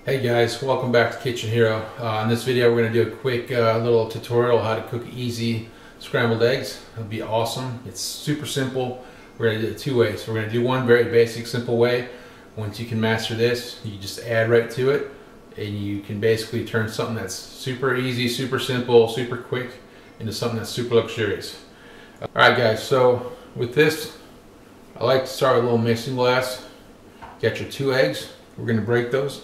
Hey guys, welcome back to Kitchen Hero. In this video we're going to do a quick little tutorial how to cook easy scrambled eggs. It'll be awesome. It's super simple. We're going to do it two ways. We're going to do one very basic, simple way. Once you can master this, you just add right to it and you can basically turn something that's super easy, super simple, super quick into something that's super luxurious. Alright guys, so with this, I like to start with a little mixing glass. Get your 2 eggs. We're going to break those.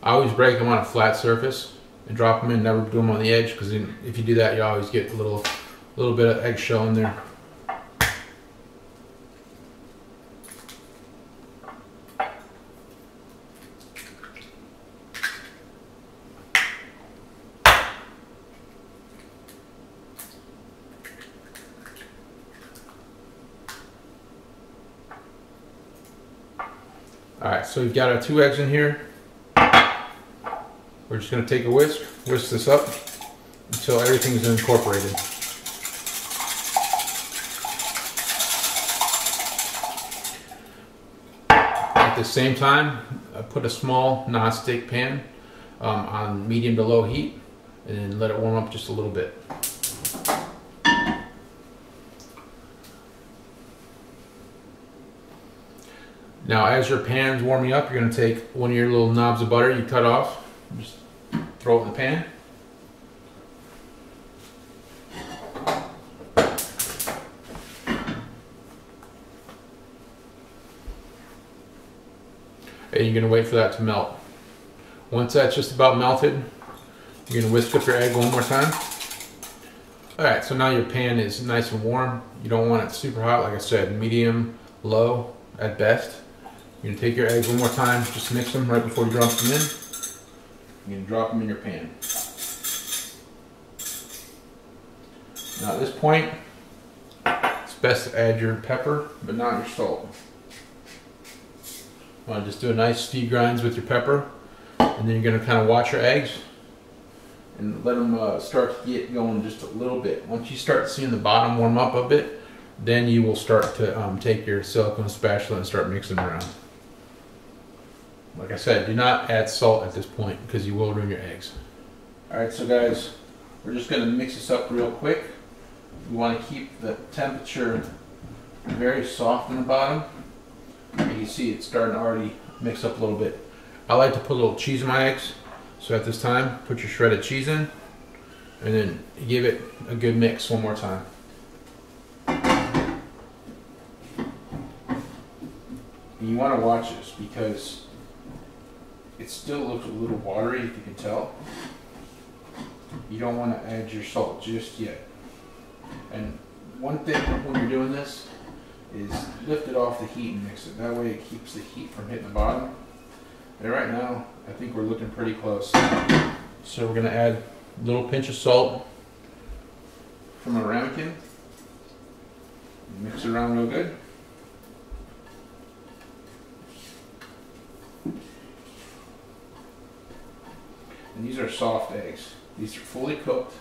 I always break them on a flat surface and drop them in, never do them on the edge, because if you do that you always get a little bit of eggshell in there. Alright, so we've got our 2 eggs in here. We're just going to take a whisk this up until everything's incorporated. At the same time, I put a small non-stick pan on medium to low heat and then let it warm up just a little bit. Now as your pan's warming up, you're going to take one of your little knobs of butter you cut off, just throw it in the pan. And you're going to wait for that to melt. Once that's just about melted, you're going to whisk up your egg one more time. Alright, so now your pan is nice and warm. You don't want it super hot, like I said, medium, low at best. You're going to take your eggs one more time, just mix them right before you drop them in. You're going to drop them in your pan. Now at this point, it's best to add your pepper, but not your salt. You want to just do a nice speed grinds with your pepper, and then you're going to kind of watch your eggs and let them start to get going just a little bit. Once you start seeing the bottom warm up a bit, then you will start to take your silicone spatula and start mixing them around. Like I said, do not add salt at this point because you will ruin your eggs. Alright, so guys, we're just going to mix this up real quick. We want to keep the temperature very soft in the bottom. And you see it's starting to already mix up a little bit. I like to put a little cheese in my eggs. So at this time, put your shredded cheese in and then give it a good mix one more time. And you want to watch this because it still looks a little watery, if you can tell. You don't want to add your salt just yet. And one thing when you're doing this is lift it off the heat and mix it. That way it keeps the heat from hitting the bottom. And right now, I think we're looking pretty close. So we're going to add a little pinch of salt from a ramekin. Mix it around real good. And these are soft eggs. These are fully cooked,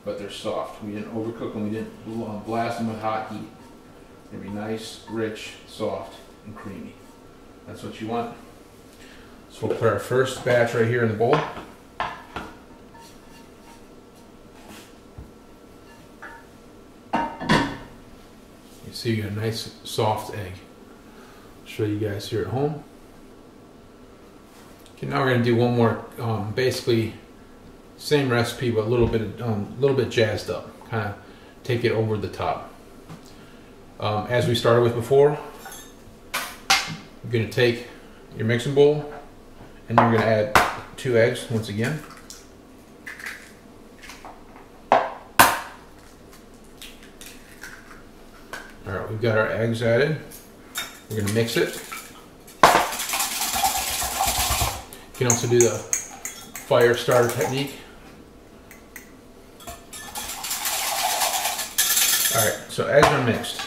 but they're soft. We didn't overcook them. We didn't blast them with hot heat. They'll be nice, rich, soft, and creamy. That's what you want. So we'll put our first batch right here in the bowl. You see you got a nice, soft egg. I'll show you guys here at home. Okay, now we're going to do one more, basically same recipe, but a little bit jazzed up. Kind of take it over the top. As we started with before, you're going to take your mixing bowl, and you're going to add 2 eggs once again. Alright, we've got our eggs added. We're going to mix it. You can also do the fire starter technique. Alright, so eggs are mixed.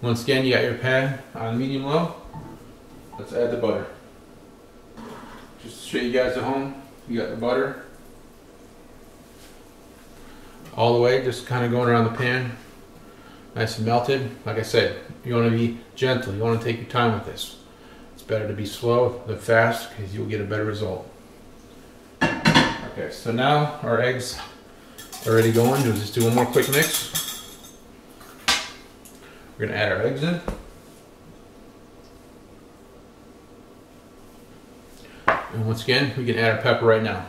Once again, you got your pan on medium low. Let's add the butter. Just to show you guys at home, you got the butter all the way, just kind of going around the pan. Nice and melted. Like I said, you want to be gentle. You want to take your time with this. better to be slow than fast because you'll get a better result. Okay, so now our eggs are ready going. We'll just do one more quick mix. We're gonna add our eggs in. And once again, we can add our pepper right now.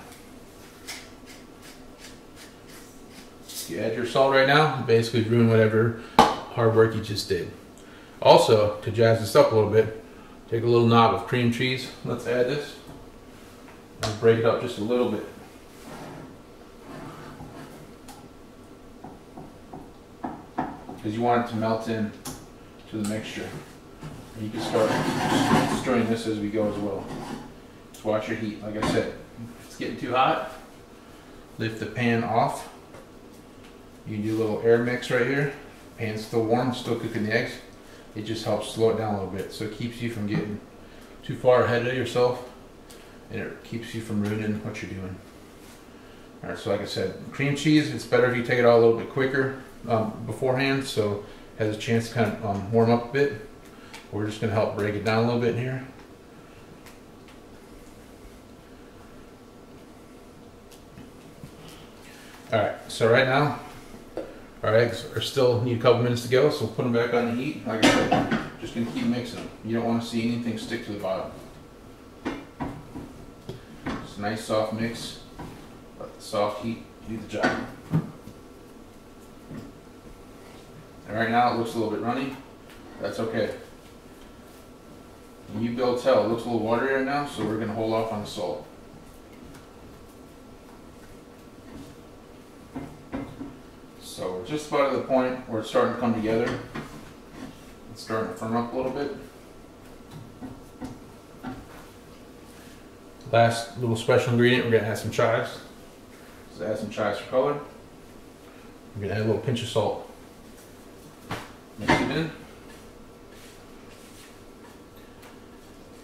If you add your salt right now, you basically ruin whatever hard work you just did. Also, to jazz this up a little bit, take a little knob of cream cheese. Let's add this. And break it up just a little bit. Because you want it to melt in to the mixture. And you can start stirring this as we go as well. Just watch your heat. Like I said, if it's getting too hot, lift the pan off. You can do a little air mix right here. Pan's still warm, still cooking the eggs. It just helps slow it down a little bit, so it keeps you from getting too far ahead of yourself, and it keeps you from ruining what you're doing. Alright, so like I said, cream cheese, it's better if you take it out a little bit quicker beforehand, so it has a chance to kind of warm up a bit. We're just going to help break it down a little bit in here. Alright, so right now, our eggs are still need a couple minutes to go, so we'll put them back on the heat. Like I said, just going to keep mixing them. You don't want to see anything stick to the bottom. It's a nice soft mix. Let the soft heat do the job. And right now it looks a little bit runny. That's okay. And you'll be able to tell it looks a little watery right now, so we're going to hold off on the salt. So we're just about at the point where it's starting to come together. It's starting to firm up a little bit. Last little special ingredient, we're going to add some chives. Let's add some chives for color. We're going to add a little pinch of salt. Mix it in.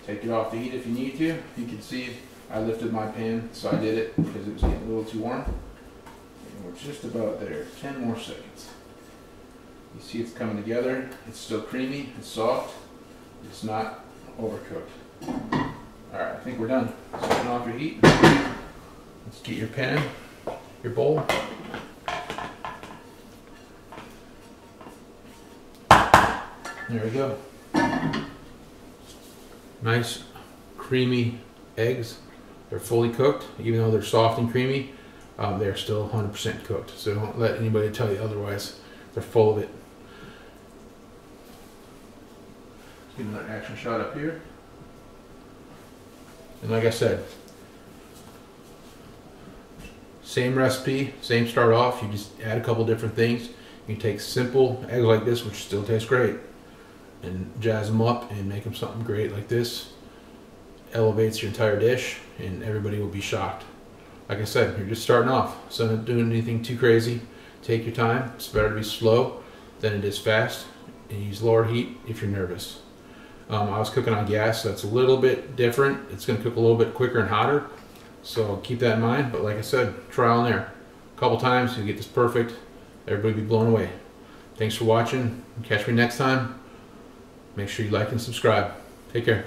Take it off the heat if you need to. You can see I lifted my pan, so I did it because it was getting a little too warm. We're just about there. 10 more seconds. You see it's coming together. It's still creamy. It's soft. It's not overcooked. Alright, I think we're done. So turn off your heat. Let's get your pan, your bowl. There we go. Nice creamy eggs. They're fully cooked, even though they're soft and creamy. They're still 100% cooked, so don't let anybody tell you otherwise. They're full of it. Let's get another action shot up here. And like I said, same recipe, same start off. You just add a couple different things. You can take simple eggs like this, which still taste great, and jazz them up and make them something great like this. Elevates your entire dish, and everybody will be shocked. Like I said, you're just starting off, so not doing anything too crazy. Take your time. It's better to be slow than it is fast, and use lower heat if you're nervous. I was cooking on gas, so that's a little bit different. It's going to cook a little bit quicker and hotter, so keep that in mind. But like I said, trial and error. A couple times, you'll get this perfect. Everybody will be blown away. Thanks for watching. Catch me next time. Make sure you like and subscribe. Take care.